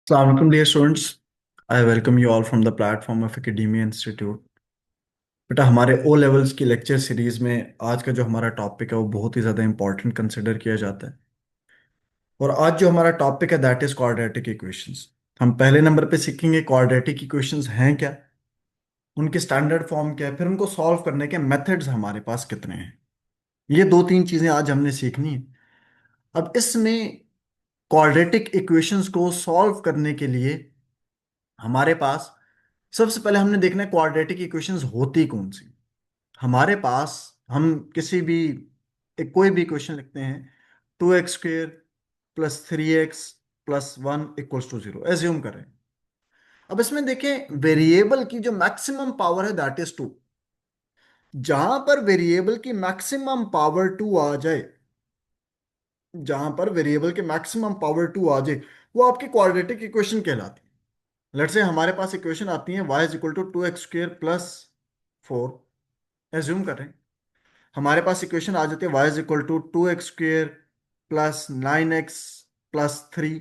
Assalamualaikum dear students. I welcome you all from the platform of Academia Institute. बेटा हमारे O levels की lecture series में आज का जो हमारा टॉपिक है वो बहुत ही ज़्यादा इंपॉर्टेंट कंसिडर किया जाता है। और आज जो हमारा टॉपिक है दैट इज क्वाड्रेटिक इक्वेशंस। हम पहले नंबर पे सीखेंगे क्वाड्रेटिक इक्वेशंस हैं क्या, उनके स्टैंडर्ड फॉर्म क्या है, फिर उनको सॉल्व करने के मेथड्स हमारे पास कितने हैं। ये दो तीन चीज़ें आज हमने सीखनी है। अब इसमें क्वाड्रेटिक इक्वेशंस को सॉल्व करने के लिए हमारे पास सबसे पहले हमने देखना है क्वाड्रेटिक इक्वेशंस होती कौन सी। हमारे पास हम किसी भी कोई भी इक्वेशन लिखते हैं, 2x² plus 3x plus 1 = 0 assume करें। अब इसमें देखें वेरिएबल की जो मैक्सिमम पावर है दैट इज 2। जहां पर वेरिएबल की मैक्सिमम पावर 2 आ जाए, जहां पर वेरिएबल के मैक्सिमम पावर 2 आ जाए, वो आपकी क्वाड्रेटिक इक्वेशन कहलाती है। लेट्स से हमारे पास इक्वेशन आती है y = 2x² प्लस 4। एज्यूम करें हमारे पास इक्वेशन आ जाती है y = 2x² plus 9x plus 3।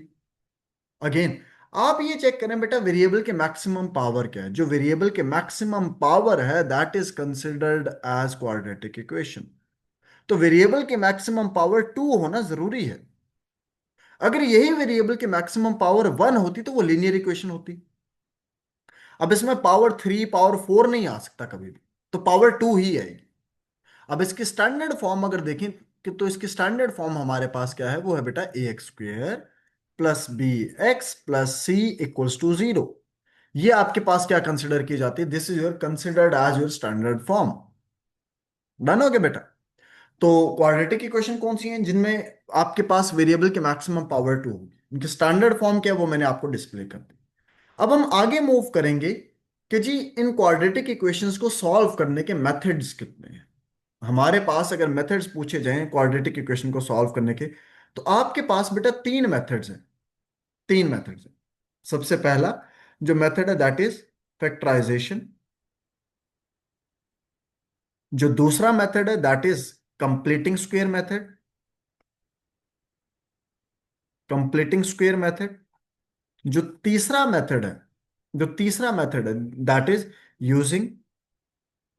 Again आप ये चेक करें बेटा वेरिएबल के मैक्सिमम पावर क्या है। जो वेरिएबल के मैक्सिमम पावर है that is considered as quadratic equation. तो वेरिएबल के मैक्सिमम पावर 2 होना जरूरी है। अगर यही वेरिएबल के मैक्सिमम पावर 1 होती तो वो लीनियर इक्वेशन होती। अब इसमें पावर 3 पावर 4 नहीं आ सकता कभी भी, तो पावर 2 ही आएगी। अब इसकी स्टैंडर्ड फॉर्म अगर देखें कि तो इसकी स्टैंडर्ड फॉर्म हमारे पास क्या है, वो है बेटा a² plus bx plus c = 0। ये आपके पास क्या कंसिडर की जाती है, this is your considered as your standard form. Done हो गया बेटा। तो क्वाड्रेटिक इक्वेशन कौन सी हैं जिनमें आपके पास वेरिएबल के मैक्सिमम पावर 2 होगी, उनकी स्टैंडर्ड फॉर्म क्या है वो मैंने आपको डिस्प्ले कर दी। अब हम आगे मूव करेंगे कि जी इन क्वाड्रेटिक इक्वेशंस को सॉल्व करने के मेथड्स कितने हैं। हमारे पास अगर मेथड्स पूछे जाएं क्वाड्रेटिक इक्वेशन को सॉल्व करने के, तो आपके पास बेटा तीन मेथड्स हैं। तीन मेथड्स हैं। सबसे पहला जो मेथड है दैट इज फैक्टराइजेशन। जो दूसरा मेथड है that is completing square method. Completing square method. जो तीसरा मेथड है, जो तीसरा मेथड है that is using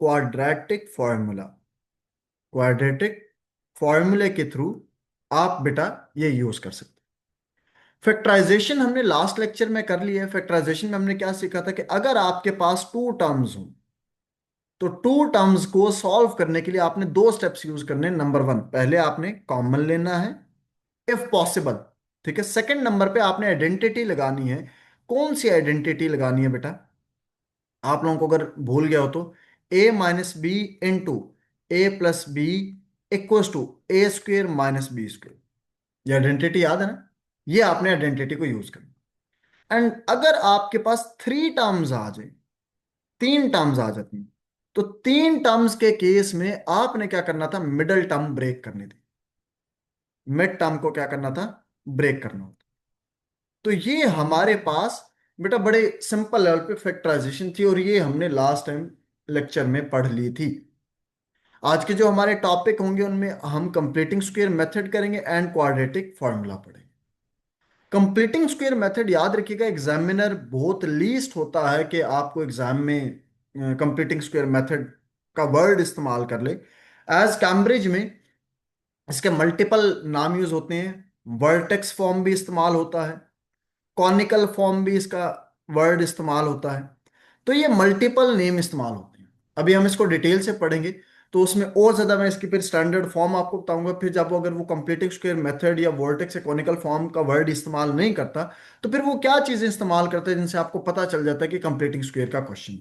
quadratic formula. Quadratic फॉर्मूले के थ्रू आप बेटा ये यूज कर सकते हैं। फैक्टराइजेशन हमने लास्ट लेक्चर में कर लिया है। फैक्टराइजेशन में हमने क्या सीखा था कि अगर आपके पास टू टर्म्स हो तो टू टर्म्स को सॉल्व करने के लिए आपने दो स्टेप्स यूज करने हैं। नंबर वन, पहले आपने कॉमन लेना है इफ पॉसिबल। ठीक है। सेकंड नंबर पे आपने आइडेंटिटी लगानी है। कौन सी आइडेंटिटी लगानी है बेटा, आप लोगों को अगर भूल गया हो तो a - b * a + b = a² - b²। ये आइडेंटिटी याद है ना। ये आपने आइडेंटिटी को यूज करना। एंड अगर आपके पास थ्री टर्म्स आ जाए, तीन टर्म्स आ जाती हैं, तो तीन टर्म्स के केस में आपने क्या करना था, मिडल टर्म ब्रेक करनी थी। मिड टर्म को क्या करना था, ब्रेक करना होता। तो ये हमारे पास बेटा बड़े सिंपल लेवल पे फैक्टराइजेशन थी और ये हमने लास्ट टाइम लेक्चर में पढ़ ली थी। आज के जो हमारे टॉपिक होंगे उनमें हम कंप्लीटिंग स्क्वायर मेथड करेंगे एंड क्वाड्रेटिक फॉर्मूला पढ़ेंगे। कंप्लीटिंग स्क्वायर मेथड याद रखिएगा, एग्जामिनर बहुत लीस्ट होता है कि आपको एग्जाम में कंप्लीटिंग स्क्वायर मेथड का वर्ड इस्तेमाल कर ले। एज कैम्ब्रिज में इसके मल्टीपल नाम यूज होते हैं। वर्टेक्स फॉर्म भी इस्तेमाल होता है, कॉनिकल फॉर्म भी इसका वर्ड इस्तेमाल होता है। तो ये मल्टीपल नेम इस्तेमाल होते हैं। अभी हम इसको डिटेल से पढ़ेंगे तो उसमें और ज्यादा मैं इसकी फिर स्टैंडर्ड फॉर्म आपको बताऊंगा। फिर जब वो अगर वो कंप्लीटिंग स्क्वायर मेथड या वर्टेक्स या कॉनिकल फॉर्म का वर्ड इस्तेमाल नहीं करता तो फिर वो क्या चीजें इस्तेमाल करता है जिनसे आपको पता चल जाता है कि कंप्लीटिंग स्क्वायर का क्वेश्चन।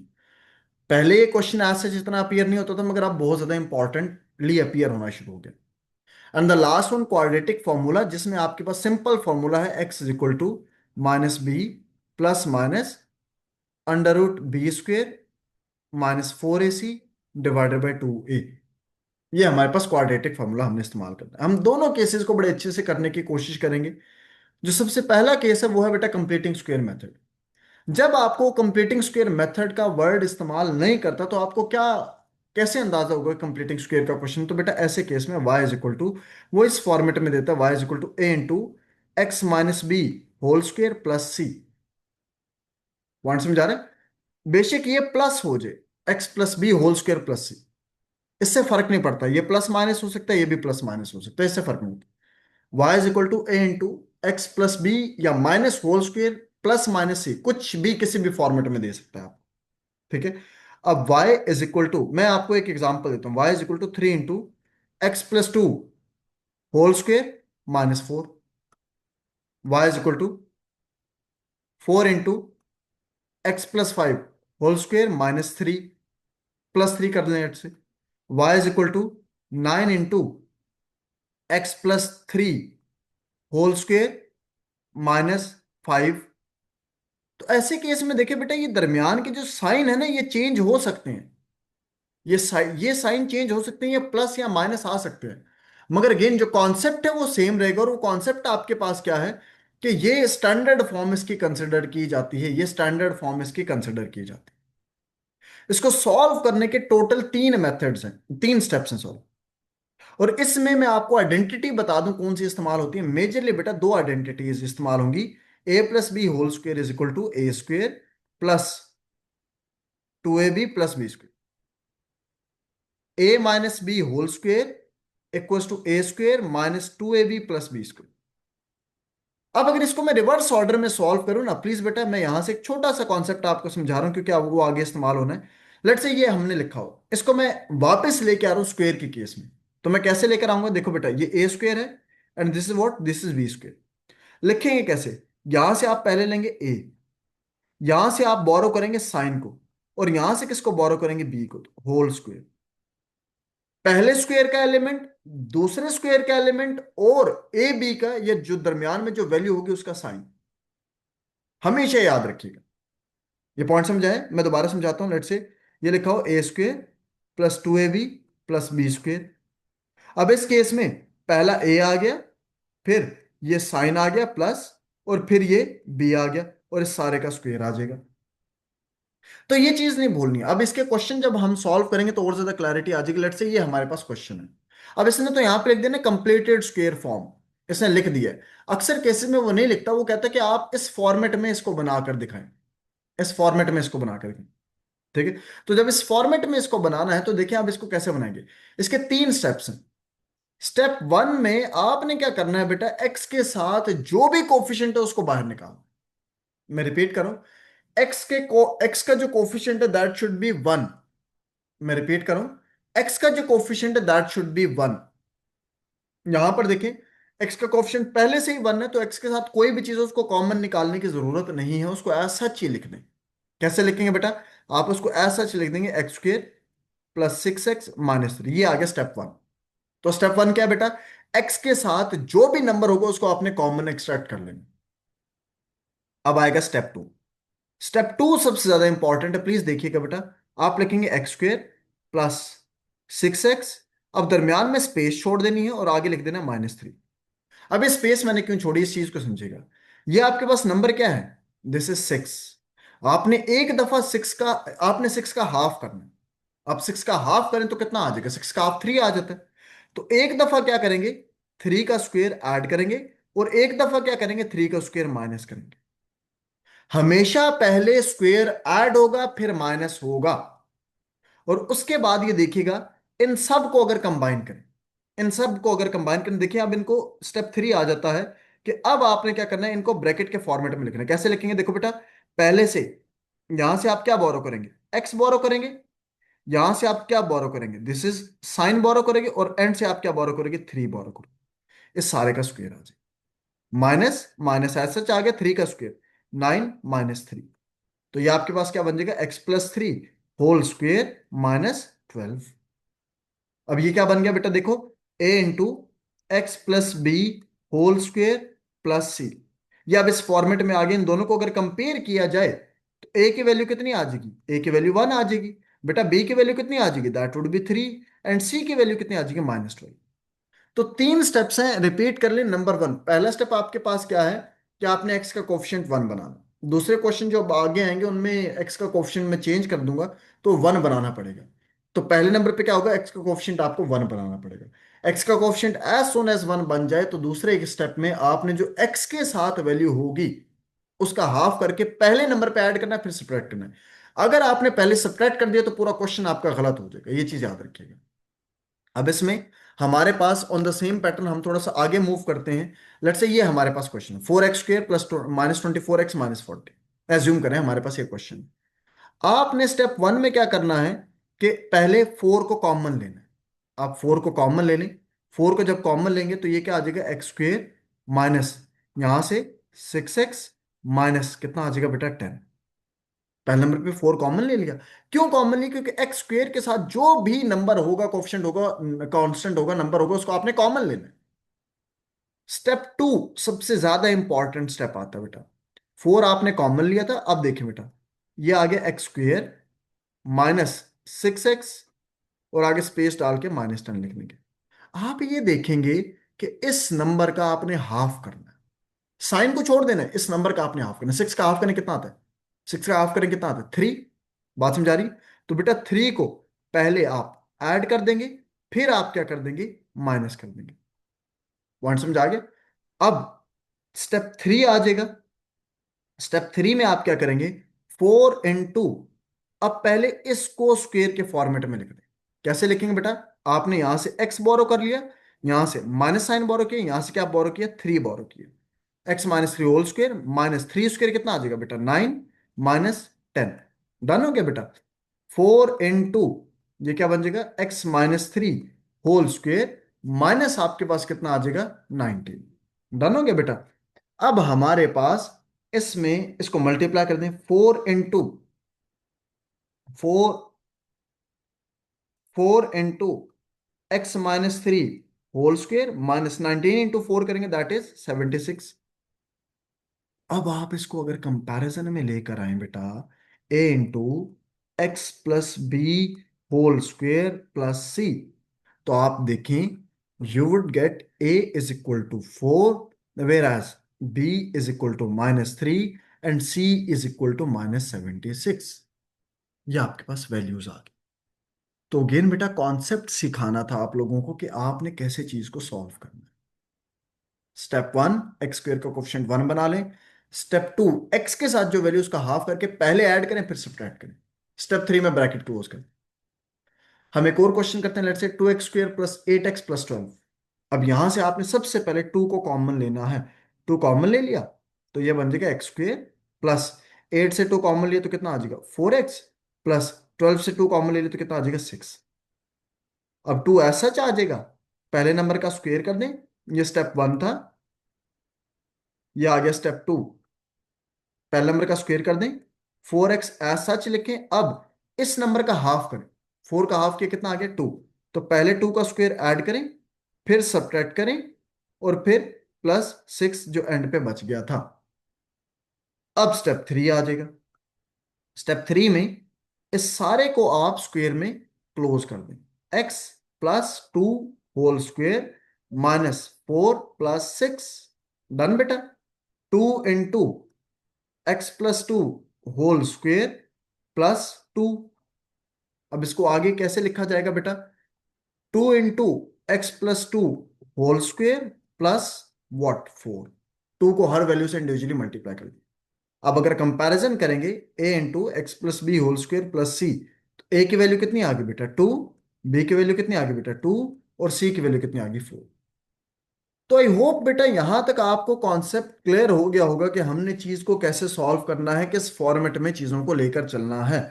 पहले ये क्वेश्चन ऐसे जितना अपीयर नहीं होता था, मगर अब बहुत ज्यादा इंपॉर्टेंटली अपीयर होना शुरू हो गया। And the last one quadratic formula, जिसमें आपके पास सिंपल फॉर्मूला है x = -b plus minus √b² -4ac divided by 2a। ये हमारे पास क्वाड्रेटिक फॉर्मूला हमने इस्तेमाल करना है। हम दोनों केसेस को बड़े अच्छे से करने की कोशिश करेंगे। जो सबसे पहला केस है वो है बेटा कंप्लीटिंग स्क्वायर मेथड। जब आपको कंप्लीटिंग स्क्वायर मेथड का वर्ड इस्तेमाल नहीं करता तो आपको क्या, कैसे अंदाजा होगा कंप्लीटिंग स्क्वायर का क्वेश्चन। तो बेटा ऐसे केस में y = वो इस फॉर्मेट में देता है y = a * x - b whole square plus c। Point समझा रहे हैं? बेशक ये प्लस हो जाए, x plus b whole square plus c, इससे फर्क नहीं पड़ता, ये प्लस माइनस हो सकता है, ये भी प्लस माइनस हो सकता है, इससे फर्क नहीं पड़ता। Y is equal to a into x plus b, या minus whole square plus minus c, कुछ भी किसी भी फॉर्मेट में दे सकता है आप। ठीक है। अब y इज इक्वल टू, मैं आपको एक एग्जांपल देता हूं, y is equal to 3 into x plus two whole square -4, y is equal to 4 into x plus 5 whole square -3, +3 कर लें एट से। y is equal to 9 into x plus 3 whole square -5। तो ऐसे केस में देखिए बेटा, ये दरमियान के जो साइन है ना, ये चेंज हो सकते हैं, ये साइन चेंज हो सकते हैं, ये प्लस या माइनस आ सकते हैं, मगर अगेन जो कॉन्सेप्ट है वो सेम रहेगा। और वो कॉन्सेप्ट आपके पास क्या है कि ये स्टैंडर्ड फॉर्म इसकी कंसिडर की जाती है, ये स्टैंडर्ड फॉर्म इसकी कंसिडर की जाती है। इसको सॉल्व करने के टोटल 3 मेथड्स हैं, 3 स्टेप्स हैं सॉल्व। और इसमें मैं आपको आइडेंटिटी बता दूं कौन सी इस्तेमाल होती है। मेजरली बेटा दो आइडेंटिटीज इस्तेमाल होंगी, a plus b whole square is equal to a square plus 2ab + b square, a minus b whole square equals to a square -2ab + b square. अब अगर इसको मैं रिवर्स ऑर्डर में सॉल्व करूं ना, प्लीज बेटा मैं यहां से एक छोटा सा कॉन्सेप्ट आपको समझा रहा हूं, क्योंकि अब वो आगे इस्तेमाल होना है। लेट्स से ये हमने लिखा हो, इसको मैं वापस लेके आ रहा हूं स्क्वेयर के केस में। तो मैं कैसे लेकर आऊंगा, देखो बेटा ये ए स्क्वेयर है, and this is what, this is b square. लिखेंगे कैसे, यहां से आप पहले लेंगे ए, यहां से आप बोरो करेंगे साइन को, और यहां से किसको बोरो करेंगे, बी को, तो होल स्क्वेयर। पहले स्क्वायर का एलिमेंट, दूसरे स्क्वायर का एलिमेंट, और ए बी का ये जो दरमियान में जो वैल्यू होगी उसका साइन, हमेशा याद रखिएगा। ये पॉइंट समझ आए? मैं दोबारा समझाता हूं। लेट से ये लिखा हो ए स्क्वेयर +2ab + b स्क्वेयर। अब इस केस में पहला ए आ गया, फिर ये साइन आ गया प्लस, और फिर ये बी आ गया, और इस सारे का स्क्वायर आ जाएगा। तो ये चीज नहीं भूलनी है। अब इसके क्वेश्चन जब हम सॉल्व करेंगे तो और ज्यादा क्लैरिटी आ जाएगी। लेट से ये हमारे पास क्वेश्चन है, अब इसने तो यहां पे लिख दिया ना कंप्लीटेड स्क्वायर फॉर्म, इसने लिख दिया है। अक्सर केसेस में वो नहीं लिखता, वो कहता है कि आप इस फॉर्मेट में इसको बनाकर दिखाएं, इस फॉर्मेट में इसको बनाकर दिखाएं। ठीक है। तो जब इस फॉर्मेट में इसको बनाना है तो देखिए आप इसको कैसे बनाएंगे। इसके 3 स्टेप्स हैं। स्टेप 1 में आपने क्या करना है बेटा, एक्स के साथ जो भी कोफिशिएंट है उसको बाहर निकालो। मैं रिपीट करूं, एक्स का जो कोफिशिएंट है दैट शुड बी 1। मैं रिपीट करूं, एक्स का जो कोफिशिएंट है दैट शुड बी 1। यहां पर देखें, एक्स का कोफिशिएंट पहले से ही 1 है, तो एक्स के साथ कोई भी चीज है उसको कॉमन निकालने की जरूरत नहीं है, उसको एज सच ही लिख दें। कैसे लिखेंगे बेटा, आप उसको एज सच लिख देंगे, x² + 6x - 3, ये आ गया स्टेप 1। तो स्टेप 1 क्या है बेटा, एक्स के साथ जो भी नंबर होगा उसको आपने कॉमन एक्सट्रैक्ट कर लेना। अब आएगा स्टेप 2। स्टेप 2 सबसे ज्यादा इंपॉर्टेंट है, प्लीज देखिएगा बेटा। आप लिखेंगे x² + 6x, अब दरमियान में स्पेस छोड़ देनी है और आगे लिख देना -3। अब ये स्पेस मैंने क्यों छोड़ी, इस चीज को समझेगा। ये आपके पास नंबर क्या है, दिस इज 6। आपने एक दफा 6 का, आपने 6 का हाफ करना है। आप 6 का हाफ करें तो कितना आ जाएगा, 6 का हाफ 3 आ जाता है। तो एक दफा क्या करेंगे, 3 का स्क्वायर ऐड करेंगे, और एक दफा क्या करेंगे, 3 का स्क्वायर माइनस करेंगे। हमेशा पहले स्क्वेयर ऐड होगा फिर माइनस होगा, और उसके बाद ये देखिएगा, इन सब को अगर कंबाइन करें, इन सब को अगर कंबाइन करें, देखिए अब इनको स्टेप 3 आ जाता है कि अब आपने क्या करना है, इनको ब्रैकेट के फॉर्मेट में लिखना है। कैसे लिखेंगे, देखो बेटा, पहले से यहां से आप क्या बोरो करेंगे, एक्स बोरो करेंगे, यहां से आप क्या बोरो करेंगे, दिस इज साइन बोरो करेंगे, और एंड से आप क्या बोरो करेंगे, 3 बोरो करेंगे। इस सारे का स्क्वायर आ जाए, माइनस माइनस एज सच आ गया, 3 का स्क्वायर 9 - 3। तो ये आपके पास क्या बन जाएगा, x + 3 होल स्क्वेयर -12। अब ये क्या बन गया बेटा, देखो, a × x + b whole square +c। ये अब इस फॉर्मेट में आ गए। इन दोनों को अगर कंपेयर किया जाए तो a की वैल्यू कितनी आ जाएगी, a की वैल्यू 1 आ जाएगी बेटा, b की वैल्यू कितनी आ जाएगी, that would be 3, and c की वैल्यू कितनी आ जाएगी, -12। तो 3 स्टेप्स हैं, रिपीट कर ले। नंबर 1, पहला स्टेप आपके पास क्या है कि आपने एक्स का कोफिशिएंट 1 बनाना। दूसरे क्वेश्चन जो अब आगे आएंगे उनमें एक्स का कोफिशिएंट मैं चेंज कर दूंगा, तो 1 बनाना पड़ेगा। तो पहले नंबर पे क्या होगा, एक्स का कोफिशिएंट आपको 1 बनाना पड़ेगा। एक्स का कोफिशिएंट एज सुन एज 1 बन जाए तो दूसरे एक स्टेप में आपने जो एक्स के साथ वैल्यू होगी उसका हाफ करके पहले नंबर पे ऐड करना है, फिर सब्ट्रैक्ट करना है। अगर आपने पहले सब्ट्रैक्ट कर दिया तो पूरा क्वेश्चन आपका गलत हो जाएगा, ये चीज याद रखिएगा। अब इसमें हमारे pass on the same pattern हम थोड़ा सा आगे मूव करते हैं। लेट्स से ये हमारे पास क्वेश्चन है, 4x² प्लस -24x -40। एज्यूम करें हमारे पास ये क्वेश्चन। आपने स्टेप वन में क्या करना है कि पहले 4 को कॉमन लेना है। आप 4 को कॉमन ले लें। 4 को जब कॉमन लेंगे तो ये क्या आ जाएगा, x² माइनस यहां से 6x माइनस कितना आ जाएगा बेटा, 10। पहले नंबर पे 4 कॉमन ले लिया। क्यों कॉमन लिया? क्योंकि x² के साथ जो भी नंबर होगा, कोफिशिएंट होगा, कांस्टेंट होगा, नंबर होगा, उसको आपने कॉमन लेना है। स्टेप टू सबसे ज्यादा इंपॉर्टेंट स्टेप आता है बेटा। 4 आपने कॉमन लिया था, अब देखिए बेटा, ये आ गया x² माइनस 6x, और आगे स्पेस डाल के -10 लिखने के। आप ये देखेंगे कि इस नंबर का आपने हाफ करना है। साइन को छोड़ देना है, इस नंबर का आपने हाफ करना है। 6 का हाफ करने कितना आता है? 6 का हाफ करें कितना आता है? 3। बात समझ आ रही? तो बेटा 3 को पहले आप ऐड कर देंगे, फिर आप क्या कर देंगे, माइनस कर देंगे। पॉइंट समझ आ गया? अब स्टेप 3 आ जाएगा। स्टेप 3 में आप क्या करेंगे, 4 into, अब पहले इसको स्क्वेयर के फॉर्मेट में लिख दें। कैसे लिखेंगे बेटा? आपने यहां से x बोरो कर लिया, यहां से माइनस साइन बोरो किया, यहां से क्या बोरो किया, 3 बोरो किया। x-3 whole square minus 3 square कितना आ जाएगा बेटा, 9 माइनस 10। डन हो गया बेटा। 4 into, ये क्या बन जाएगा, x-3 होल स्क्वेयर माइनस आपके पास कितना आ जाएगा, 19। डन हो गया बेटा। अब हमारे पास इसमें इसको मल्टीप्लाई कर दें, 4 into x-3 whole square minus 19 into 4 करेंगे, दैट इज 76। अब आप इसको अगर कंपैरिजन में लेकर आए बेटा, a into x+b whole square plus c, तो आप देखें, you would get a is equal to 4, whereas b is equal to -3 and c is equal to -76। ये आपके पास वैल्यूज आ गई। तो अगेन बेटा कॉन्सेप्ट सिखाना था आप लोगों को कि आपने कैसे चीज को सॉल्व करना है। स्टेप वन, x² का कोफिशिएंट 1 बना लें। स्टेप टू, x के साथ जो वैल्यू उसका हाफ करके पहले ऐड करें, फिर सब्ट्रैक्ट करें। स्टेप 3 में ब्रैकेट क्लोज करें। हम एक और क्वेश्चन करते हैं, let's say 2x² plus 8x plus 12। अब यहां से आपने सबसे पहले 2 को कॉमन लेना है। 2 कॉमन ले लिया तो ये बन जाएगा x² प्लस 8 से 2 कॉमन लिया तो कितना आ जाएगा, 4x प्लस 12 से 2 कॉमन ले लिया तो कितना आ जाएगा, 6। अब 2 ऐसा आ जाएगा, पहले नंबर का स्क्वायर कर दें। ये स्टेप 1 था, ये आ गया स्टेप 2, पहले नंबर का स्क्वायर कर दें। 4x एज सच लिखें। अब इस नंबर का हाफ करें। 4 का हाफ किया कितना आ गया, 2। तो पहले 2 का स्क्वायर ऐड करें, फिर सब्ट्रैक्ट करें, और फिर प्लस 6 जो एंड पे बच गया था। अब स्टेप 3 आ जाएगा। स्टेप 3 में इस सारे को आप स्क्वायर में क्लोज कर दें। x+2 whole square -4 + 6। डन बेटा। 2 into x+2 whole square plus 2। अब इसको आगे कैसे लिखा जाएगा बेटा, 2 into x+2 whole square plus what, 4। 2 को हर वैल्यू से इंडिविजुअली मल्टीप्लाई कर दिया। अब अगर कंपैरिजन करेंगे, a into x+b whole square plus c, तो a की वैल्यू कितनी आ गई बेटा, 2। b की वैल्यू कितनी आ गई बेटा, 2। और c की वैल्यू कितनी आ गई, 4। तो आई होप बेटा यहां तक आपको कॉन्सेप्ट क्लियर हो गया होगा कि हमने चीज को कैसे सॉल्व करना है, किस फॉर्मेट में चीजों को लेकर चलना है।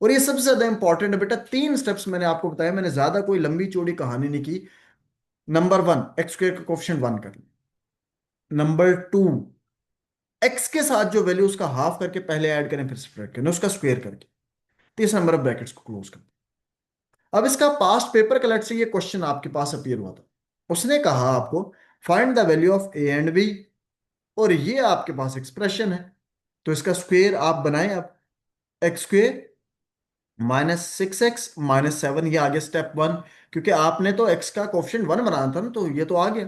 और ये सबसे ज्यादा इंपॉर्टेंट है बेटा, 3 स्टेप्स मैंने आपको बताया, मैंने ज्यादा कोई लंबी चौड़ी कहानी नहीं की। नंबर 1, x² का कोफिशिएंट 1 कर। नंबर 2, x के साथ जो वैल्यू उसका हाफ करके पहले ऐड करें, फिर सब्ट्रैक्ट करें, उसका स्क्वायर करके। तीसरा नंबर ऑफ ब्रैकेट्स को क्लोज कर। अब इसका पास्ट पेपर कलेक्ट से ये क्वेश्चन आपके पास अपीयर हुआ था। उसने कहा आपको find the value of a and b, और ये आपके पास एक्सप्रेशन है। तो इसका स्क्वेयर आप बनाएं। अब x² -6x -7, ये आ गया स्टेप 1, क्योंकि आपने तो x का कोफिशिएंट 1 बनाना था ना, तो ये तो आ गया।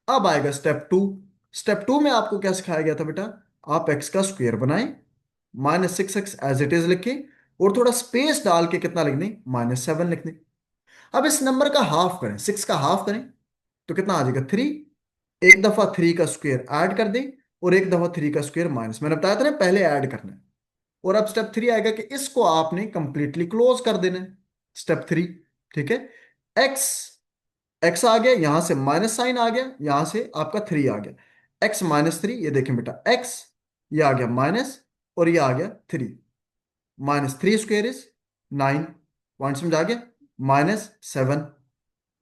अब आएगा स्टेप 2। स्टेप 2 में आपको क्या सिखाया गया था बेटा, आप x का स्क्वेयर बनाएं, -6x एज इट इज लिखें, और थोड़ा स्पेस डाल के कितना लिख दें, -7 लिख दें। अब इस नंबर का हाफ करें, 6 का हाफ करें तो कितना आ जाएगा, 3। एक दफा 3 का स्क्वायर ऐड कर दें, और एक दफा 3 का स्क्वायर माइनस, मैंने बताया था ना पहले ऐड करना है। और अब स्टेप 3 आएगा कि इसको आपने कंप्लीटली क्लोज कर देना है, स्टेप 3। ठीक है, एक्स, एक्स आ गया, यहां से माइनस साइन आ गया, यहां से आपका 3 आ गया, एक्स माइनस 3, ये देखें बेटा एक्स, ये आ गया माइनस, और ये आ गया 3, -3 स्क्वायर इज 9, पॉइंट समझ आ गया, -7।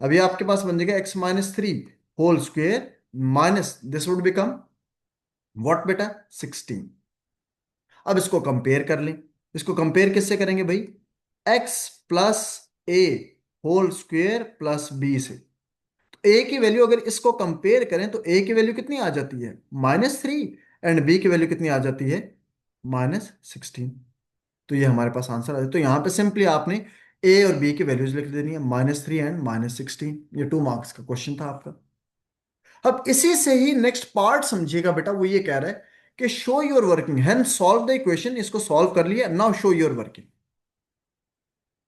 अभी आपके पास बन जाएगा x-3 whole square minus this would become what बेटा, 16। अब इसको कंपेयर कर लें, इसको कंपेयर किससे करेंगे भाई, x प्लस ए होल स्क्वायर प्लस बी से। तो a की वैल्यू अगर इसको कंपेयर करें तो a की वैल्यू कितनी आ जाती है, -3, एंड b की वैल्यू कितनी आ जाती है, -16। तो ये हमारे पास आंसर आ जाए। तो यहाँ पे सिंपली आपने a और b की वैल्यूज लिख देनी है, -3 एंड -16। ये 2 मार्क्स का क्वेश्चन था आपका। अब इसी से ही नेक्स्ट पार्ट समझिएगा बेटा, वो ये कह रहा है कि show your working, then solve the equation, इसको सॉल्व कर लिया, नाउ शो योर वर्किंग।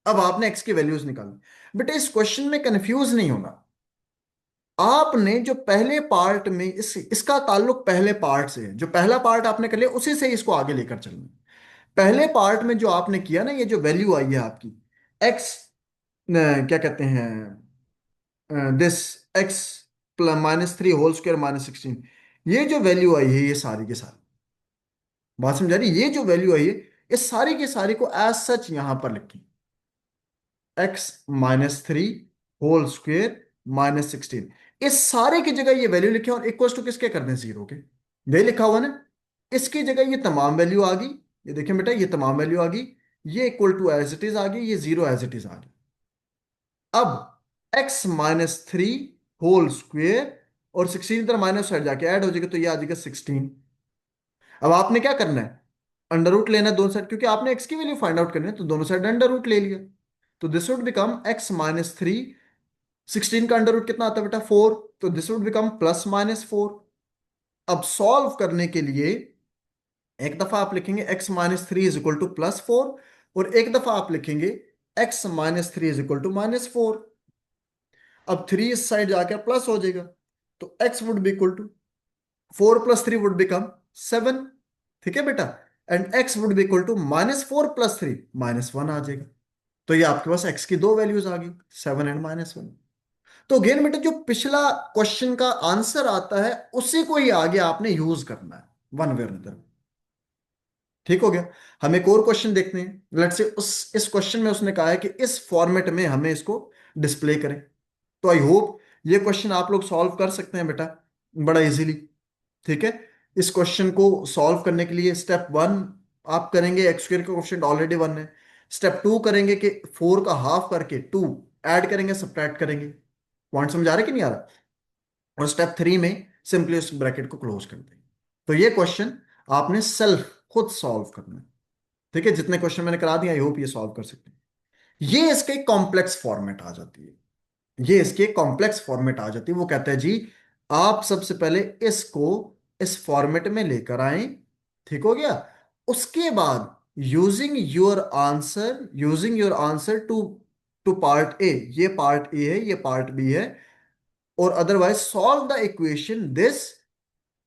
अब आपने x की वैल्यूज निकाली। बेटा इस क्वेश्चन में कंफ्यूज नहीं होना, आपने जो पहले पार्ट में इसका ताल्लुक पहले पार्ट से है, जो पहला पार्ट आपने कर लिया उसी से ही इसको आगे लेकर चलना है। पहले पार्ट में जो आपने किया ना, ये जो वैल्यू आई है आपकी x, क्या कहते हैं, this x plus -3 whole square -16, ये जो वैल्यू आई है ये सारी के सारी, बात समझा रही, ये जो वैल्यू आई है ये सारी की सारी को एज सच यहां पर लिखी, x-3 होल स्क्वायर -16, इस सारे की जगह ये वैल्यू लिखे और इक्वल टू किसके कर दें, 0 के। ये लिखा हुआ ना, इसकी जगह ये तमाम वैल्यू आ गई, ये देखें बेटा ये तमाम वैल्यू आ गई, ये equal to as it is आ गई, ये 0 एज इट इज आ गई। अब x-3 होल स्क्वेयर और 16 इधर माइनस साइड जाके ऐड हो जाएगा, तो ये आ जाएगा 16। अब आपने क्या करना है, अंडर रूट लेना है दोनों साइड, क्योंकि आपने x की वैल्यू फाइंड आउट करनी है, तो दोनों साइड अंडर रूट ले लिया। तो दिस वुड बिकम x-3, 16 का अंडर रूट कितना आता है बेटा, 4, तो दिस वुड बिकम +-4। अब सॉल्व करने के लिए एक दफा आप लिखेंगे x-3 इज इक्वल टू +4, और एक दफा आप लिखेंगे x-3 इज इक्वल टू -4। अब 3 इस साइड जाकर प्लस हो जाएगा, तो x would be equal to 4 + 3 would become 7। ठीक है बेटा, and x would be equal to -4 + 3 -1 आ जाएगा। तो ये आपके पास x की दो वैल्यूज आ गई, 7 एंड -1। तो अगेन बेटा जो पिछला क्वेश्चन का आंसर आता है उसी को ही आगे आपने यूज करना है, वन वे अदर। ठीक हो गया। हम एक और क्वेश्चन देखते हैं, लेट्स से उस इस क्वेश्चन में उसने कहा है कि इस फॉर्मेट में हमें इसको डिस्प्ले करें। तो आई होप ये क्वेश्चन आप लोग सॉल्व कर सकते हैं बेटा, बड़ा इजीली। ठीक है, इस क्वेश्चन को सॉल्व करने के लिए स्टेप 1 आप करेंगे, x² का कोएफिशिएंट ऑलरेडी 1 है। स्टेप 2 करेंगे कि 4 का हाफ करके 2 ऐड करेंगे, सब्ट्रैक्ट करेंगे। पॉइंट समझ आ रहा है कि नहीं आ रहा। और स्टेप 3 में सिंपली उस ब्रैकेट को क्लोज कर देंगे। तो ये क्वेश्चन आपने सेल्फ खुद सॉल्व करना है। ठीक है, जितने क्वेश्चन मैंने करा दिए आई होप ये सॉल्व कर सकते हैं। ये इसके कॉम्प्लेक्स फॉर्मेट आ जाती है, ये इसके कॉम्प्लेक्स फॉर्मेट आ जाती है। वो कहता है जी आप सबसे पहले इसको इस फॉर्मेट में लेकर आए, ठीक हो गया। उसके बाद using your answer to to part a, ये पार्ट ए है, ये पार्ट बी है, और otherwise solve the equation this,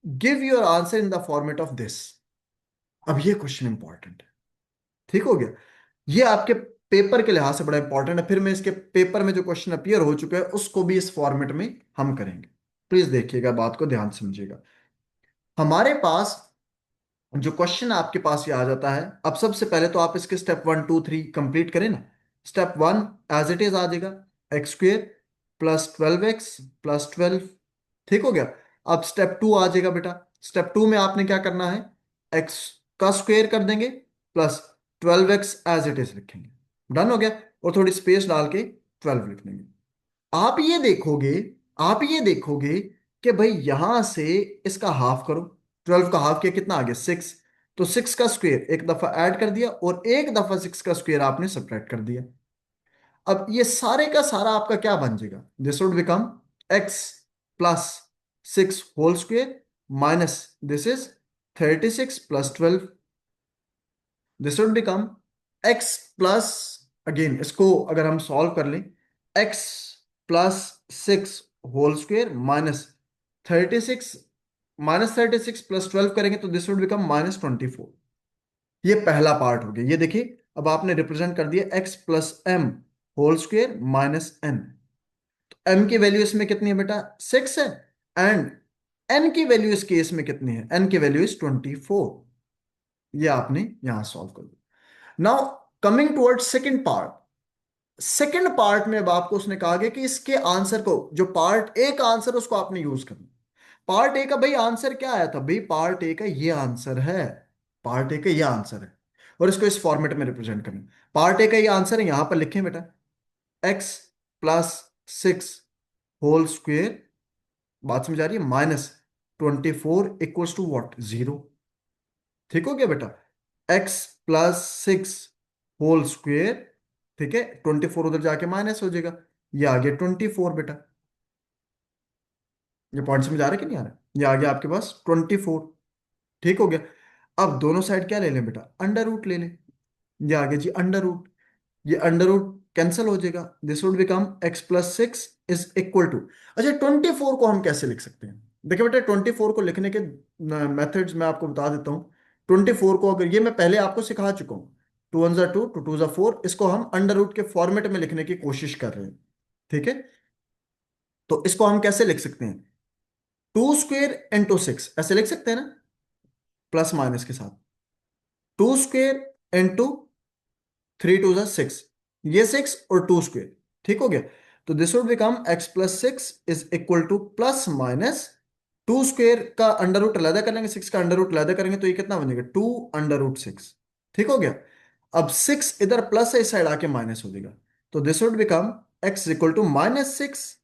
give your answer in the format of this. अब ये क्वेश्चन इंपॉर्टेंट है, ठीक हो गया। ये आपके पेपर के लिहाज से बड़ा इंपॉर्टेंट है, फिर मैं इसके पेपर में जो क्वेश्चन अपीयर हो चुका है उसको भी इस फॉर्मेट में हम करेंगे। प्लीज देखिएगा, बात को ध्यान से समझिएगा। हमारे पास जो क्वेश्चन आपके पास ये आ जाता है, अब सबसे पहले तो आप इसके स्टेप 1 2 3 कंप्लीट करें ना। स्टेप 1 एज इट इज आ जाएगा, x² +12x +12। ठीक हो गया। अब स्टेप 2 आ जाएगा बेटा, स्टेप 2 में आपने क्या करना है, x का स्क्वायर कर देंगे plus 12x as it is लिखेंगे, डन हो गया। और थोड़ी स्पेस डाल के 12 लिख देंगे। आप ये देखोगे, आप ये देखोगे कि भाई यहां से इसका हाफ करो, 12 का हाफ किया कितना आ गया, 6। तो 6 का स्क्वायर एक दफा ऐड कर दिया और एक दफा 6 का स्क्वायर आपने सब्ट्रैक्ट कर दिया। अब ये सारे का सारा आपका क्या बन जाएगा, this would become x +6 whole square minus this is 36 + 12। This would become x plus, again इसको अगर हम सॉल्व कर लें, x +6 whole square minus 36 -36 plus 12 करेंगे तो दिस वुड बिकम -24। ये पहला पार्ट हो गया। ये देखिए, अब आपने रिप्रेजेंट कर दिया x plus m whole square minus n. तो m की वैल्यू इसमें कितनी है बेटा, 6 है। एंड n की वैल्यू इस केस में कितनी है, n की वैल्यू इज 24। ये आपने यहां सॉल्व कर दिया। Now coming toward second part. Second part में अब आपको उसने कहा गया कि इसके आंसर को, जो पार्ट ए का आंसर उसको आपने यूज करना। पार्ट ए का भाई आंसर क्या आया था, भाई पार्ट ए का ये आंसर है। पार्ट ए का ये आंसर है और इसको इस फॉर्मेट में रिप्रेजेंट करना। पार्ट ए का ये आंसर है, यहां पर लिखें बेटा, x+6 होल स्क्वेयर, बात समझ आ रही है, -24 इक्वल्स टू व्हाट, 0। ठीक हो गया बेटा, x+6 होल स्क्वेयर, ठीक है, 24 उधर जाके माइनस हो जाएगा, ये आ गया 24 बेटा। ये पॉइंट समझ आ रहा है कि नहीं आ रहा, ये आ गया आपके पास 24। ठीक हो गया। अब दोनों साइड क्या ले लें बेटा, अंडर रूट ले लें। ये आ गया जी अंडर रूट, ये अंडर रूट कैंसिल हो जाएगा, this would become x+6 is equal to. अच्छा, 24 को हम कैसे लिख सकते हैं, देखिए बेटा 24 को लिखने के मेथड्स मैं आपको बता देता हूँ। 24 को, अगर ये मैं पहले आपको सिखा चुका हूँ, 2 1 2 2 2 4, इसको हम अंडर रूट के फॉर्मेट में लिखने की कोशिश कर रहे हैं। ठीक है, तो इसको हम कैसे लिख सकते हैं, 2 स्क्वेयर इंटू 6 ऐसे लिख सकते हैं ना, प्लस माइनस के साथ। 2 स्क्वेयर इंटू 3 2 6, ये 6 और 2 स्क्वेयर। ठीक हो गया, तो this would become x+6 is equal two plus minus 2 square का अंडर रूट अलग कर लेंगे, 6 का अंडर रूट अलग करेंगे तो ये कितना बनेगा, 2√6। ठीक हो गया। अब 6 इधर प्लस है, इस साइड आके माइनस हो जाएगा, तो this would become x equal to -6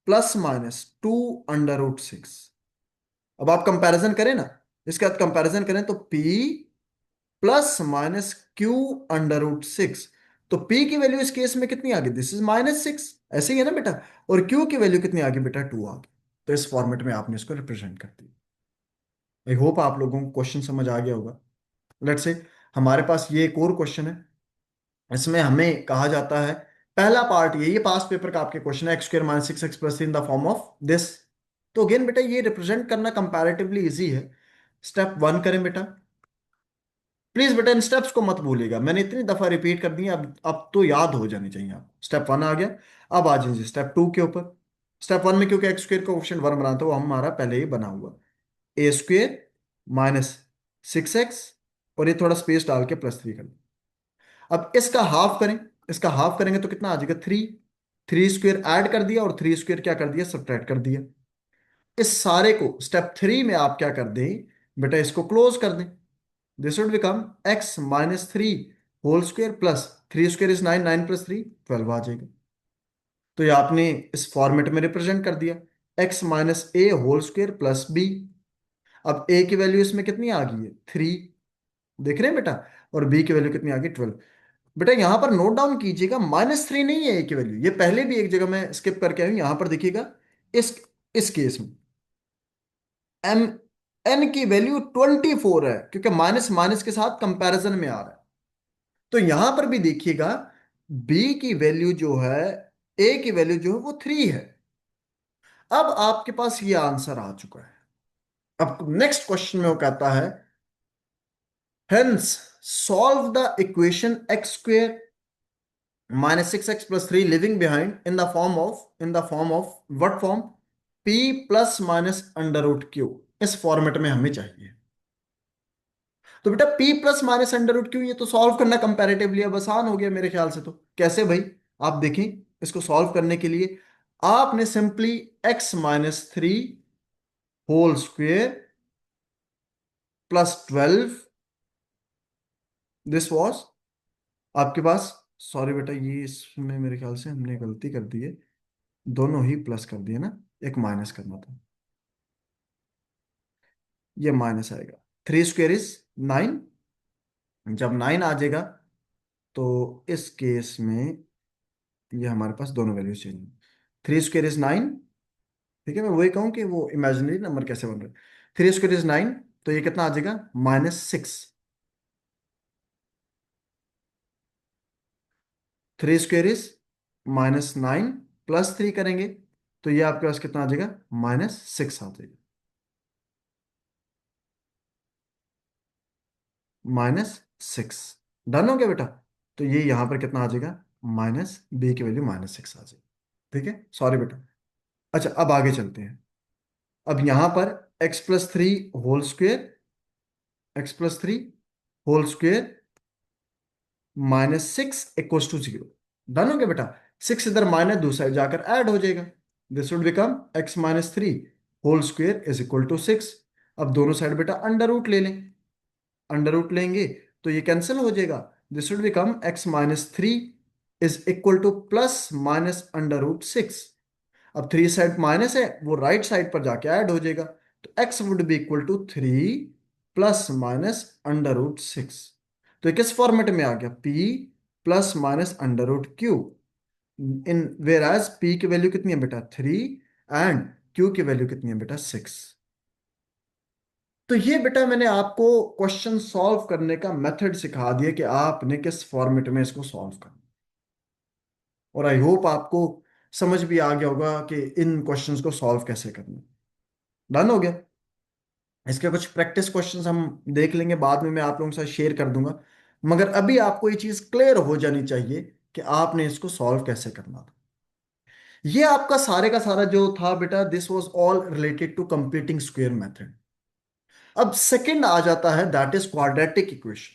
plus minus 2√6। अब आप कंपैरिजन करें ना, इसके बाद कंपैरिजन करें तो p +-q√6। तो p की वैल्यू इस केस में कितनी आ गई, दिस इज -6, ऐसे ही है ना बेटा। और q की वैल्यू कितनी आ गई बेटा, 2 आ गई। तो इस फॉर्मेट में आपने इसको रिप्रेजेंट कर दिया। आई होप आप लोगों को क्वेश्चन समझ आ गया होगा। लेट्स से हमारे पास ये एक और क्वेश्चन है, इसमें हमें कहा जाता है, पहला पार्ट ये पास्ट पेपर का आपके क्वेश्चन है, x² - 6x+3 in the form of this. तो अगेन बेटा ये रिप्रेजेंट करना कंपैरेटिवली इजी है। स्टेप 1 करें बेटा, प्लीज बेटा इन स्टेप्स को मत भूलिएगा, मैंने इतनी दफा रिपीट कर दी है, अब तो याद हो जानी चाहिए आप। स्टेप 1 आ गया, अब आ जाइए स्टेप 2 के ऊपर। स्टेप 1 में क्योंकि x² का ऑप्शन 1 बना था, वो हमारा पहले ही बना हुआ, a² - 6x, और ये थोड़ा स्पेस डाल के +3 कर। अब इसका हाफ करें, इसका हाफ करेंगे तो कितना आ जाएगा, 3। 3 स्क्वेयर ऐड कर दिया और 3 स्क्वेयर क्या कर दिया, सब्ट्रैक्ट कर दिया। इस सारे को स्टेप 3 में आप क्या कर दें बेटा, इसको क्लोज कर दें। This would become x-3 whole square plus 3 square is 9, 9 + 3 12 आ जाएगा। तो ये आपने इस फॉर्मेट में रिप्रेजेंट कर दिया, x-a whole square plus b। अब a की वैल्यू इसमें कितनी आ गई है, 3, देख रहे हैं बेटा, और b की वैल्यू कितनी आ गई, 12। बेटा यहां पर नोट डाउन कीजिएगा, -3 नहीं है a की वैल्यू, ये पहले भी एक जगह मैं स्किप करके आया हूं, यहां पर देखिएगा, इस केस में m n की वैल्यू 24 है, क्योंकि माइनस माइनस के साथ कंपैरिजन में आ रहा है। तो यहां पर भी देखिएगा, b की वैल्यू जो है, a की वैल्यू जो है वो 3 है। अब आपके पास ये आंसर आ चुका है। अब नेक्स्ट क्वेश्चन में वो कहता है, hence solve the equation x² - 6x+3 living behind in the form of what form, p +- इस फॉर्मेट में हमें चाहिए। तो बेटा p +- ये तो सॉल्व करना कंपैरेटिवली अब आसान हो गया मेरे ख्याल से। तो कैसे भाई, आप देखें, इसको सॉल्व करने के लिए आपने simply x-3 whole square +12, this was आपके पास, सॉरी बेटा ये इसमें मेरे ख्याल से हमने गलती कर दी है, दोनों ही प्लस कर दिए ना, एक माइनस करना था, ये माइनस आएगा। 3 स्क्वेयर इज 9, जब 9 आ जाएगा तो इस केस में ये हमारे पास दोनों वैल्यूज चेंज। 3 स्क्वेयर इज 9, ठीक है, मैं वही कहूँ कि वो इमेजिनरी नंबर कैसे बन रहा है। 3 स्क्वेयर इज 9, तो ये कितना आ जाएगा, -6। 3 स्क्वेयर इज -9 +3 करेंगे तो ये आपके पास कितना आ जाएगा, -6 आ जाएगा। -6। डन हो गया बेटा। तो ये यहां पर कितना आ जाएगा, माइनस बी की वैल्यू -6 आ जाएगी। ठीक है, सॉरी बेटा। अच्छा, अब आगे चलते हैं। अब यहां पर x+3 whole square, x+3 whole square -6 = 0। Done हो गया बेटा। 6 इधर माइनस, दूसरा साइड जाकर ऐड हो जाएगा। This would become x-3 whole square = 6। अब दोनों साइड बेटा अंडर रूट ले लें, अंडर रूट लेंगे तो ये कैंसिल हो जाएगा। This would become x-3 = +-√6। अब 3 साइड माइनस है, वो राइट साइड पर जाके ऐड हो जाएगा। तो x would be equal to 3 ± √6। तो ये किस फॉर्मेट में आ गया, p +-√q। In whereas p की वैल्यू कितनी है बेटा, 3, एंड q की वैल्यू कितनी है बेटा, 6। तो ये बेटा मैंने आपको क्वेश्चन सॉल्व करने का मेथड सिखा दिया कि आपने किस फॉर्मेट में इसको सॉल्व करना। और आई होप आपको समझ भी आ गया होगा कि इन क्वेश्चंस को सॉल्व कैसे करना। डन हो गया। इसके कुछ प्रैक्टिस क्वेश्चंस हम देख लेंगे, बाद में मैं आप लोगों के साथ शेयर कर दूंगा। मगर अभी आपको ये चीज क्लियर हो जानी चाहिए कि आपने इसको सॉल्व कैसे करना था। ये आपका सारे का सारा जो था बेटा, this was all related to completing square method. अब सेकंड आ जाता है, दैट इज क्वाड्रेटिक इक्वेशन।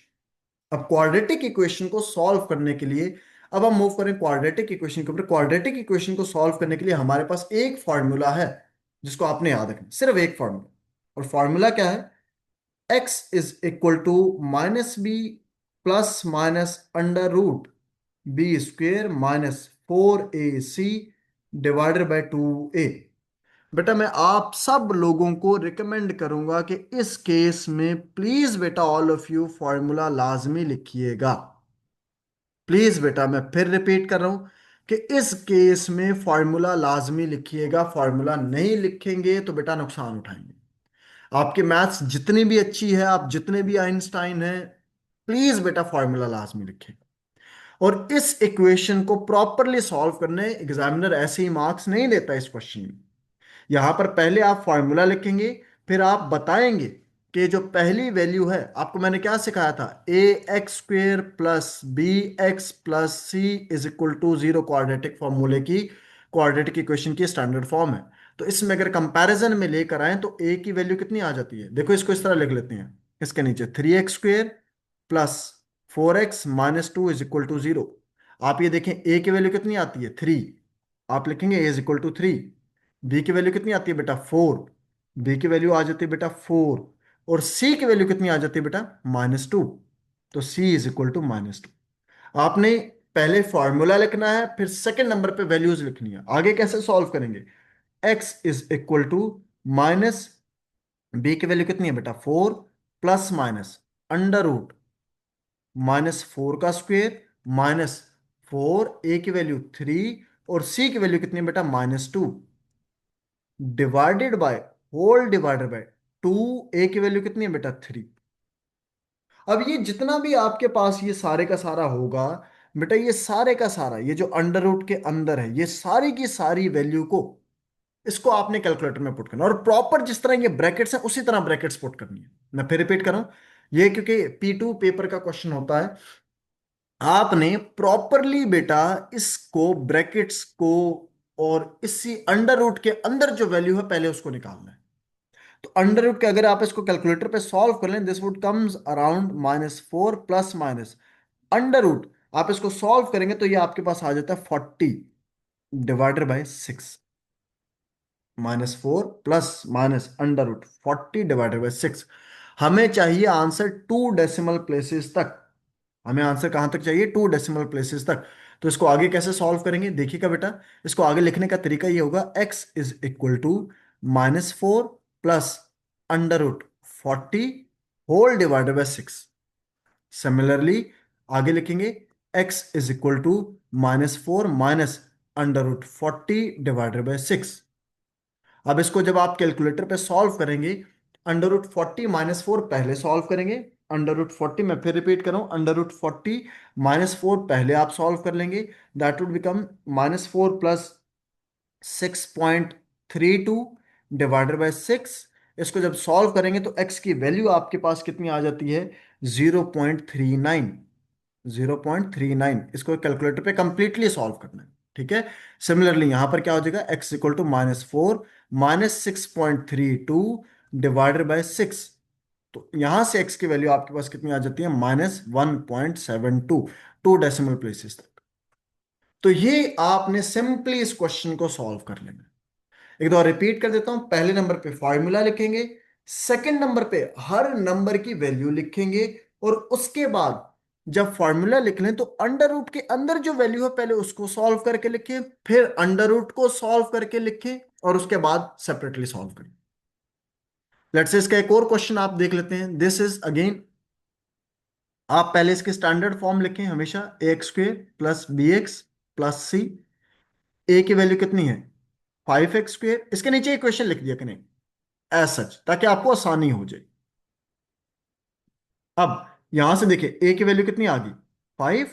अब क्वाड्रेटिक इक्वेशन को सॉल्व करने के लिए, अब हम मूव करें क्वाड्रेटिक इक्वेशन के ऊपर। क्वाड्रेटिक इक्वेशन को सॉल्व करने के लिए हमारे पास एक फॉर्मूला है जिसको आपने याद रखना, सिर्फ एक फॉर्मूला। और फॉर्मूला क्या है, x = -b +-√b² -4ac /2a। बेटा मैं आप सब लोगों को रिकमेंड करूंगा कि इस केस में प्लीज बेटा ऑल ऑफ यू फॉर्मूला लाजमी लिखिएगा। प्लीज बेटा मैं फिर रिपीट कर रहा हूं कि इस केस में फॉर्मूला लाजमी लिखिएगा। फॉर्मूला नहीं लिखेंगे तो बेटा नुकसान उठाएंगे। आपके मैथ्स जितनी भी अच्छी है, आप जितने भी आइंस्टाइन हैं, प्लीज बेटा फॉर्मूला लाजमी लिखें। और इस इक्वेशन को प्रॉपरली सॉल्व करने एग्जामिनर ऐसे ही मार्क्स नहीं देता इस क्वेश्चन में। यहां पर पहले आप फॉर्मूला लिखेंगे, फिर आप बताएंगे कि जो पहली वैल्यू है, आपको मैंने क्या सिखाया था, ax² + bx + c = 0 क्वाड्रेटिक फॉर्मूले की, क्वाड्रेटिक इक्वेशन की स्टैंडर्ड फॉर्म है। तो इसमें अगर कंपैरिजन में लेकर आए तो a की वैल्यू कितनी आ जाती है, देखो इसको इस तरह लिख लेते हैं। इसके नीचे 3x² + 4x - 2 = 0। आप ये देखें a की वैल्यू कितनी आती है, 3। आप लिखेंगे a = 3। बी की वैल्यू कितनी आती है बेटा, 4। बी की वैल्यू आ जाती है बेटा 4। और सी की वैल्यू कितनी आ जाती है बेटा, -2। तो सी = -2। आपने पहले फॉर्मूला लिखना है, फिर सेकंड नंबर पे वैल्यूज लिखनी है। आगे कैसे सॉल्व करेंगे, x = माइनस, बी की वैल्यू कितनी है बेटा, 4, ±√(-4) -4 ए की वैल्यू 3, और सी की वैल्यू कितनी है बेटा, -2, divided by, whole divided by 2। A की वैल्यू कितनी है बेटा, 3। अब ये जितना भी आपके पास ये सारे का सारा होगा बेटा, ये सारे का सारा, ये जो अंडर रूट के अंदर है, ये सारी की सारी वैल्यू को, इसको आपने कैलकुलेटर में पुट करना, और प्रॉपर जिस तरह ये ब्रैकेट्स है उसी तरह ब्रैकेट्स पुट करनी है। मैं फिर रिपीट कर रहा हूं, ये क्योंकि P2 पेपर का क्वेश्चन होता है। आपने प्रॉपरली बेटा इसको, ब्रैकेट्स को, और इसी अंडर रूट के अंदर जो वैल्यू है पहले उसको निकालना है। तो अंडर रूट के अगर आप इसको कैलकुलेटर पे सॉल्व कर लें, this would comes around -4 plus minus under root. आप इसको सॉल्व करेंगे तो ये आपके पास आ जाता है 40/6। -4 प्लस माइनस अंडर रूट 40/6। हमें चाहिए आंसर 2 डेसिमल प्लेसेस तक। हमें आंसर कहां तक चाहिए, 2 डेसिमल प्लेसेस तक। तो इसको आगे कैसे सॉल्व करेंगे, देखिएगा बेटा। इसको आगे लिखने का तरीका ये होगा, x = -4 plus under root 40 whole divided by 6। Similarly आगे लिखेंगे, x = -4 minus under root 40 divided by 6। अब इसको जब आप कैलकुलेटर पे सॉल्व करेंगे, अंडर रूट 40 -4 पहले सॉल्व करेंगे। अंडर रूट 40, मैं फिर रिपीट कर रहा हूं, अंडर रूट 40 -4 पहले आप सॉल्व कर लेंगे। That would become -4 + 6.32 divided by 6 इसको जब सॉल्व करेंगे तो x की वैल्यू आपके पास कितनी आ जाती है? 0.39। 0.39, इसको कैलकुलेटर पे कंप्लीटली सॉल्व करना है। ठीक है। सिमिलरली यहां पर क्या हो जाएगा? x equal to -4 -6.32 divided by 6। तो यहां से x की वैल्यू आपके पास कितनी आ जाती है? -1.72, 2 डेसिमल प्लेसेस तक। तो ये आपने सिंपली इस क्वेश्चन को सॉल्व कर लेना। एक बार रिपीट कर देता हूं। पहले नंबर पे फॉर्मूला लिखेंगे, सेकंड नंबर पे हर नंबर की वैल्यू लिखेंगे, और उसके बाद जब फॉर्मूला लिख लें तो अंडर रूट के अंदर जो वैल्यू है पहले उसको सॉल्व करके लिखें, फिर अंडर रूट को सॉल्व करके लिखें, और उसके बाद सेपरेटली सॉल्व करें। लेट्स से इसका एक और क्वेश्चन आप देख लेते हैं। दिस इज अगेन, आप पहले इसके स्टैंडर्ड फॉर्म लिखें हमेशा। a² plus bx plus c। a की वैल्यू कितनी है? 5x²। इसके नीचे इक्वेशन लिख दिया करें एज सच, ताकि आपको आसानी हो जाए। अब यहां से देखिए a की वैल्यू कितनी आ गई? 5।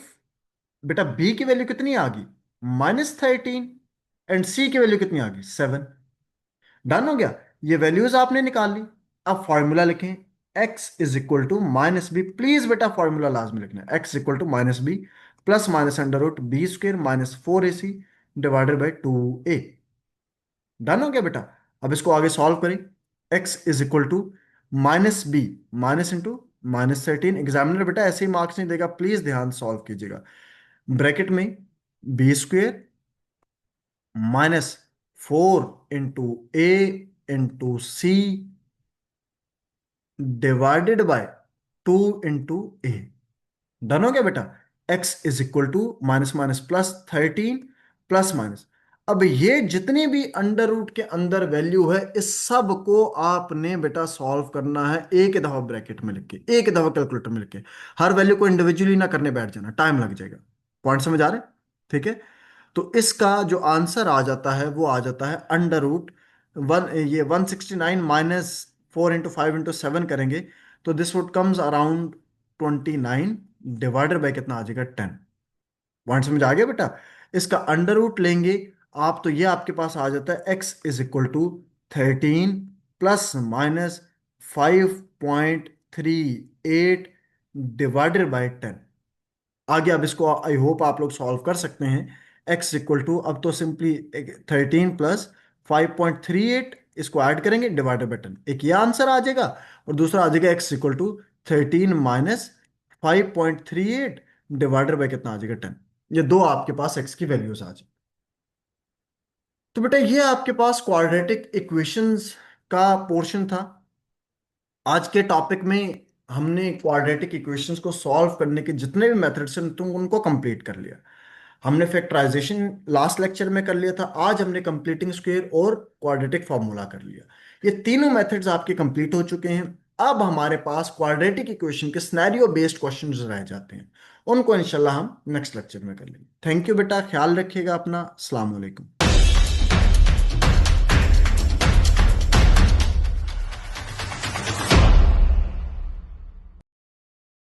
बेटा b की वैल्यू कितनी आ गई? -13। एंड c की वैल्यू कितनी आ गई? 7। डन हो गया। ये वैल्यूज आपने निकाल ली। अब फॉर्मूला लिखें। x is equal to -b। Please बेटा फॉर्मूला लाजमी लिखना है। x equal to -b plus minus under root b² -4ac divided by 2a। Done हो गया बेटा। अब इसको आगे सॉल्व करें। x is equal to -b, minus into -13। Examiner बेटा ऐसे ही मार्क्स नहीं देगा, प्लीज ध्यान सॉल्व कीजिएगा। ब्रैकेट में b² -4 into a into c divided by 2 into a। Done हो गया बेटा। x is equal to minus minus plus 13 plus minus. अब ये जितनी भी अंडर रूट के अंदर वैल्यू है, इस सब को आपने बेटा सॉल्व करना है एक ही दफा ब्रैकेट में लिख के, एक ही दफा कैलकुलेटर में लिख के। हर वैल्यू को इंडिविजुअली ना करने बैठ जाना, टाइम लग जाएगा। पॉइंट समझ आ रहे हैं? ठीक है। तो इसका जो आंसर आ जाता है वो आ जाता है अंडर रूट वन, ये 169 -4 इंटू 5 इंटू 7 करेंगे तो this would comes around 29 divided by कितना आ जाएगा? 10। पॉइंट समझ आ गया बेटा? इसका अंडर रूट लेंगे आप तो ये आपके पास आ जाता है x is equal to 13 plus minus 5.38 divided by 10। आगे अब इसको आई होप आप लोग सॉल्व कर सकते हैं। x इक्वल टू, अब तो सिंपली 13 प्लस 5.38 इसको ऐड करेंगे डिवाइडेड बाय 10, एक ये आंसर आ जाएगा। और दूसरा आ जाएगा x equal to 13 minus 5.38 divided by कितना आ जाएगा? 10। ये दो आपके पास x की वैल्यूज आ जाए। तो बेटा ये आपके पास क्वाड्रेटिक इक्वेशंस का पोर्शन था। आज के टॉपिक में हमने क्वाड्रेटिक इक्वेशंस को सॉल्व करने के जितने भी मेथड्स हैं तुम उनको कंप्लीट कर लिया। हमने फैक्टराइजेशन लास्ट लेक्चर में कर लिया था, आज हमने कंप्लीटिंग स्क्वायर और क्वाड्रेटिक फार्मूला कर लिया। ये तीनों मेथड्स आपके कंप्लीट हो चुके हैं। अब हमारे पास क्वाड्रेटिक इक्वेशन के सिनेरियो बेस्ड क्वेश्चंस रह जाते हैं, उनको इंशाल्लाह हम नेक्स्ट लेक्चर में कर लेंगे। थैंक यू बेटा, ख्याल रखिएगा अपना। अस्सलाम वालेकुम।